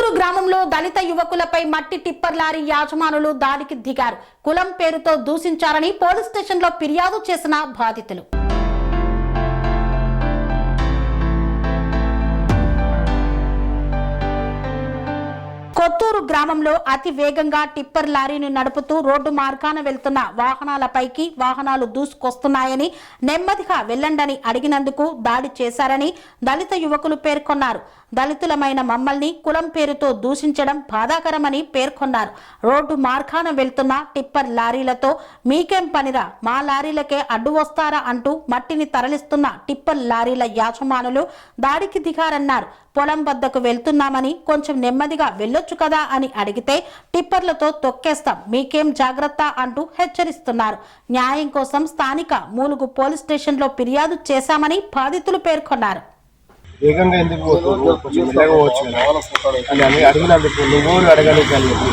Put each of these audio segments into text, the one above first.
కొత్తూరు గ్రామంలో దళిత యువకులపై మట్టి tipper lorry యాజమానులు దాడికి దిగారు. కులం పేరుతో దూషించారని పోలీస్ స్టేషన్లో ఫిర్యాదు చేసిన బాధితులు. కొత్తూరు గ్రామంలో అతి వేగంగా టిప్పర్ లారీని నడుపుతూ రోడ్డు మార్గాన వెళ్తున్న వాహనాలపైకి వాహనాలు దూసుకొస్తున్నాయని, నెమ్మదిగా వెళ్లండని అడిగినందుకు దాడి చేశారని దళిత యువకులు పేర్కొన్నారు. దళితులమైన మమ్మల్ని కులం పేరుతో దూషించడం బాధాకరమని పేర్కొన్నారు. రోడ్డు మార్గాన వెళ్తున్న టిప్పర్ లారీలతో మీకేం పనిరా, మా లారీలకే అడ్డు వస్తారా అంటూ మట్టిని తరలిస్తున్న టిప్పర్ లారీల యాజమానులు దాడికి దిగారన్నారు. పొలం వద్దకు వెళ్తున్నామని కొంచెం నెమ్మదిగా వెళ్ళొచ్చు కదా అని అడిగితే టిప్పర్లతో తొక్కేస్తాం, మీకేం జాగ్రత్త అంటూ హెచ్చరిస్తున్నారు. న్యాయం కోసం స్థానిక మూలుగు పోలీస్ స్టేషన్లో ఫిర్యాదు చేశామని బాధితులు పేర్కొన్నారు. వేగంగా ఎందుకు పోతుంది, కొంచెం మెల్లగవచ్చు అని అడిగినందుకు నువ్వు అడగడానికి అని చెప్పి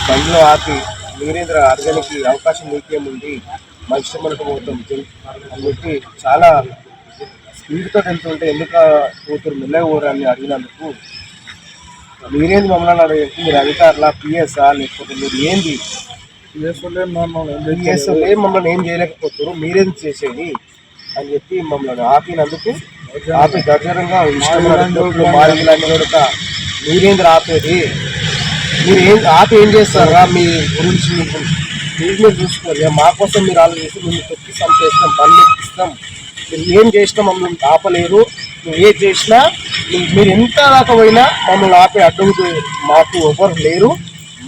బండ్లో ఆపి వీరేంద్ర అడగడానికి అవకాశం నీకేముంది, మా ఇష్టం మనకు పోతాం అని చెప్పి చాలా స్పీడ్తో వెళ్తుంటే ఎందుకు పోతురు మెల్లగా పోరు అని అడిగినందుకు మీరేంది మమ్మల్ని అడిగి మీరు అధికారులా పిఎస్ఆ లేకపోతే మీరు ఏంది పిఎస్ఓలే మమ్మల్ని ఏం చేయలేకపోతారు, మీరేం చేసేది అని చెప్పి మమ్మల్ని ఆపినందుకు ఆపి గర్జరంగా ఇష్టమైన మార్గులన్నీ కూడా మీరేంద్ర ఆపేది, మీరు ఏం చేస్తారా, మీ గురించి మీరు చూసుకోరు, మా కోసం మీరు ఆలోచిస్తే మేము తొక్కిస్తాం, చేస్తాం, పనులు ఎక్కిస్తాం, మీరు ఏం చేసినా మమ్మల్ని ఆపలేరు, నువ్వు ఏం చేసినా మీరు ఎంత దాకా పోయినా మమ్మల్ని ఆపే అడ్డుకు మాకు ఎవరు లేరు,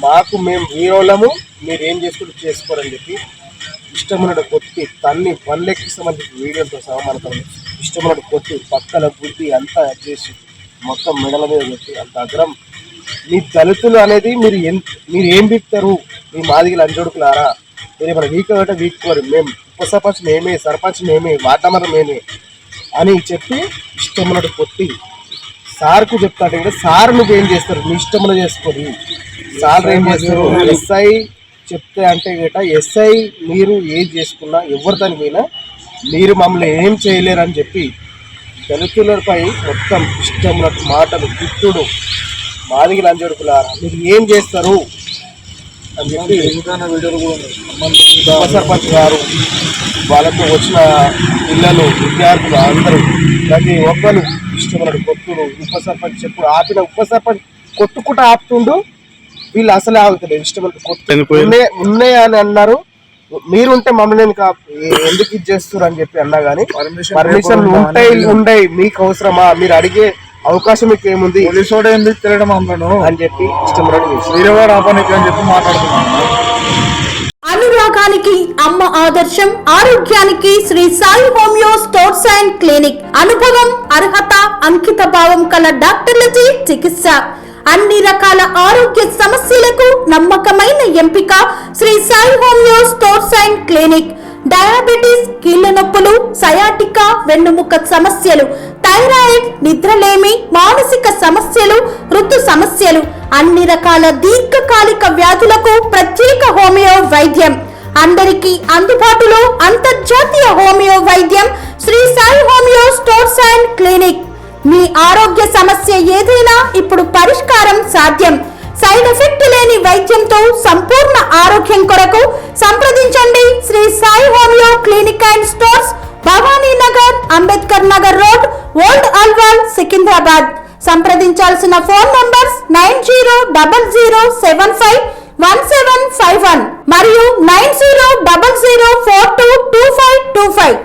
మాకు మేము హీరోలము, మీరు ఏం చేసుకుంటూ చేసుకోరని చెప్పి ఇష్టమున్నట్టు కొట్టి తన్ని పనులెక్కిస్తామని చెప్పి వీడియోతో సహా మనకు ఇష్టమున్నట్టు కొట్టి పక్కల గుడ్డి అంతా చేసి మొత్తం మెడల మీద పెట్టి అంత అగ్రం. మీ దళితులు అనేది మీరు ఏం బిక్తారు, మీ మాదిగలు అంజోడుకులారా, మీరు ఏమైనా వీక్ అంటే వీక్కోరు, మేము ఉప సర్పంచ్ మేమే, సర్పంచ్ మేమే, వార్డ్ మెంబర్ మేమే అని చెప్పి ఇష్టమున్నట్టు కొట్టి సార్కు చెప్తాడు కదా, సార్ నువ్వు ఏం చేస్తారు, మీ ఇష్టమున్న చేసుకొని సార్ ఏం చేస్తారు, ఎస్ఐ చెప్తే అంటే గట ఎస్ఐ మీరు ఏం చేసుకున్నా ఎవరి దానికైనా మీరు మమ్మల్ని ఏం చేయలేరని చెప్పి దళితులపై మొత్తం ఇష్టమున్నట్టు మాటలు తిట్టుడు, మాదిగలు అంజడుకులారా మీరు ఏం చేస్తారు అని చెప్పి ఉప సర్పంచ్ గారు వాళ్ళకు వచ్చిన పిల్లలు విద్యార్థులు అందరూ ప్రతి ఒక్కరు ఇష్టమున్నట్టు కొట్టుడు. ఉప సర్పంచ్ చెప్పుడు ఆపిన ఉప సర్పంచ్ కొట్టుకుంటూ ఆపుతుండు, వీళ్ళు అసలే ఆగుతలేదు, ఇష్టపడి కొట్టు ఉన్నాయని అన్నారు. మీరుంటే మమ్మల్ని ఎందుకు ఇది చేస్తారు అని చెప్పి అన్నా కానీ పర్మిషన్ ఉంటాయి, మీకు అవసరమా, మీరు అడిగే అవకాశం మీకు ఏముంది, పోలీసు ఎందుకు తెలియడం అమ్మను అని చెప్పి ఇష్టపడి వీరవాడు ఆపనికి అని చెప్పి మాట్లాడుతున్నాను. అనురాగానికి అమ్మ ఆదర్శం, ఆరోగ్యానికి Shri Sai homeo stores and clinic. అనుభవం, అర్హత, అంకిత భావం కల డాక్టర్లచే చికిత్స. అన్ని రకాల ఆరోగ్య సమస్యలకు నమ్మకమైన ఎంపిక Shri Sai homeo stores and clinic. Diabetes, కీళ్ల నొప్పులు, సయాటికా, వెన్నుముక సమస్యలు, థైరాయిడ్, నిద్రలేమి, మానసిక సమస్యలు, ఋతు సమస్యలు, అన్ని రకాల దీర్ఘకాలిక వ్యాధులకు ప్రత్యేక హోమియో వైద్యం. అందరికీ అందుబాటులో అంతర్జాతీయ హోమియో వైద్యం Shri Sai homeo stores and clinic. మీ ఆరోగ్య సమస్య ఏదైనా ఇప్పుడు పరిష్కారం సాధ్యం. సైడ్ ఎఫెక్ట్ లేని వైద్యంతో సంపూర్ణ ఆరోగ్యం కొరకు సంప్రదించండి Shri Sai homeo clinic and stores, Bhavani Nagar, Ambedkar Nagar road, old Alwal, Secunderabad. సంప్రదించాల్సిన ఫోన్ నంబర్స్ 9000751751 మరియు 9000422525.